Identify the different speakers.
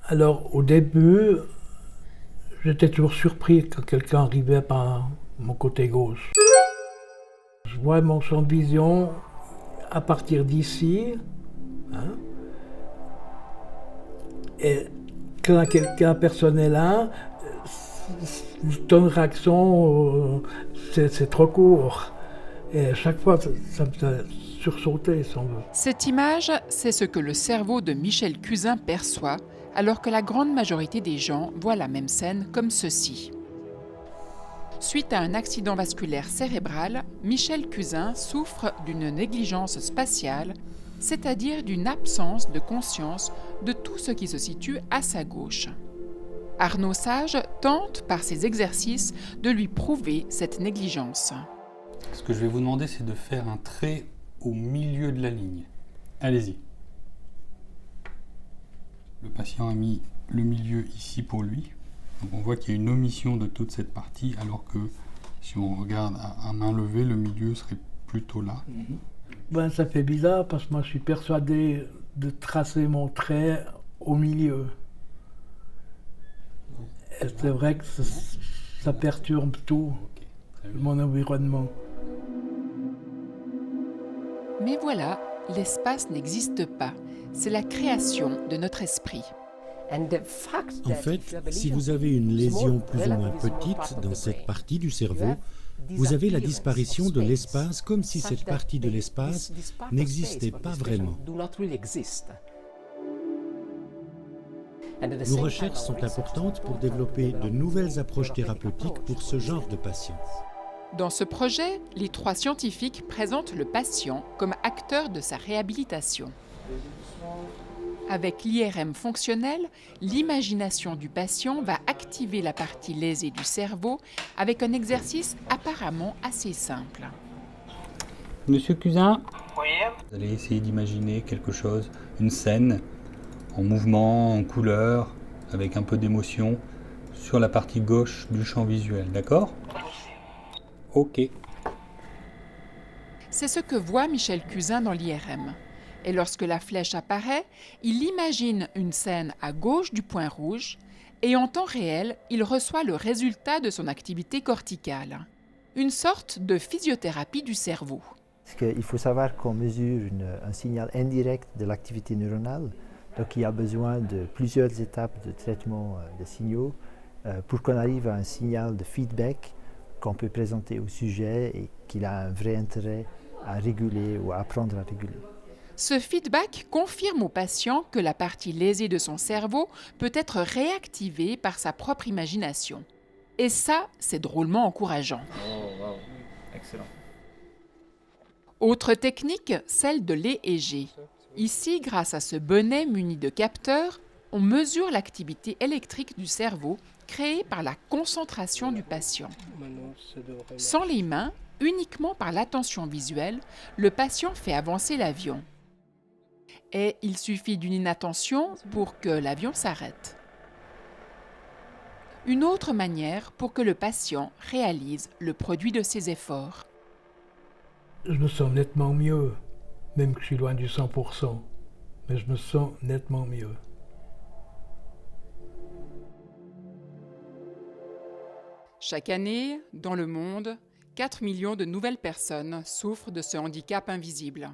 Speaker 1: Alors, au début, j'étais toujours surpris quand quelqu'un arrivait par mon côté gauche. Je vois mon champ de vision à partir d'ici, hein, et quand la personne est là, le temps de réaction, c'est trop court. Et à chaque fois, ça me fait sursauter, si on veut.
Speaker 2: Cette image, c'est ce que le cerveau de Michel Cusin perçoit, alors que la grande majorité des gens voient la même scène comme ceci. Suite à un accident vasculaire cérébral, Michel Cusin souffre d'une négligence spatiale, c'est-à-dire d'une absence de conscience de tout ce qui se situe à sa gauche. Arnaud Sage tente, par ses exercices, de lui prouver cette négligence.
Speaker 3: Ce que je vais vous demander, c'est de faire un trait au milieu de la ligne. Allez-y. Le patient a mis le milieu ici pour lui. Donc on voit qu'il y a une omission de toute cette partie, alors que si on regarde à main levée, le milieu serait plutôt là.
Speaker 1: Ben, ça fait bizarre parce que moi je suis persuadé de tracer mon trait au milieu. Et c'est vrai que ça perturbe tout, mon environnement.
Speaker 2: Mais voilà, l'espace n'existe pas. C'est la création de notre esprit.
Speaker 4: En fait, si vous avez une lésion plus ou moins petite dans cette partie du cerveau, vous avez la disparition de l'espace comme si cette partie de l'espace n'existait pas vraiment. Nos recherches sont importantes pour développer de nouvelles approches thérapeutiques pour ce genre de patients.
Speaker 2: Dans ce projet, les 3 scientifiques présentent le patient comme acteur de sa réhabilitation. Avec l'IRM fonctionnel, l'imagination du patient va activer la partie lésée du cerveau avec un exercice apparemment assez simple.
Speaker 3: Monsieur Cusin,
Speaker 5: Oui,
Speaker 3: vous allez essayer d'imaginer quelque chose, une scène, en mouvement, en couleur, avec un peu d'émotion, sur la partie gauche du champ visuel, d'accord ? Ok.
Speaker 2: C'est ce que voit Michel Cusin dans l'IRM. Et lorsque la flèche apparaît, il imagine une scène à gauche du point rouge et en temps réel, il reçoit le résultat de son activité corticale. Une sorte de physiothérapie du cerveau.
Speaker 6: Il faut savoir qu'on mesure un signal indirect de l'activité neuronale. Donc il y a besoin de plusieurs étapes de traitement de signaux pour qu'on arrive à un signal de feedback qu'on peut présenter au sujet et qu'il a un vrai intérêt à réguler ou à apprendre à réguler.
Speaker 2: Ce feedback confirme au patient que la partie lésée de son cerveau peut être réactivée par sa propre imagination. Et ça, c'est drôlement encourageant.
Speaker 5: Oh, wow. Excellent.
Speaker 2: Autre technique, celle de l'EEG. Ici, grâce à ce bonnet muni de capteurs, on mesure l'activité électrique du cerveau créée par la concentration du patient. Sans les mains, uniquement par l'attention visuelle, le patient fait avancer l'avion. Et il suffit d'une inattention pour que l'avion s'arrête. Une autre manière pour que le patient réalise le produit de ses efforts.
Speaker 1: Je me sens nettement mieux, même que je suis loin du 100%. Mais je me sens nettement mieux.
Speaker 2: Chaque année, dans le monde, 4 millions de nouvelles personnes souffrent de ce handicap invisible.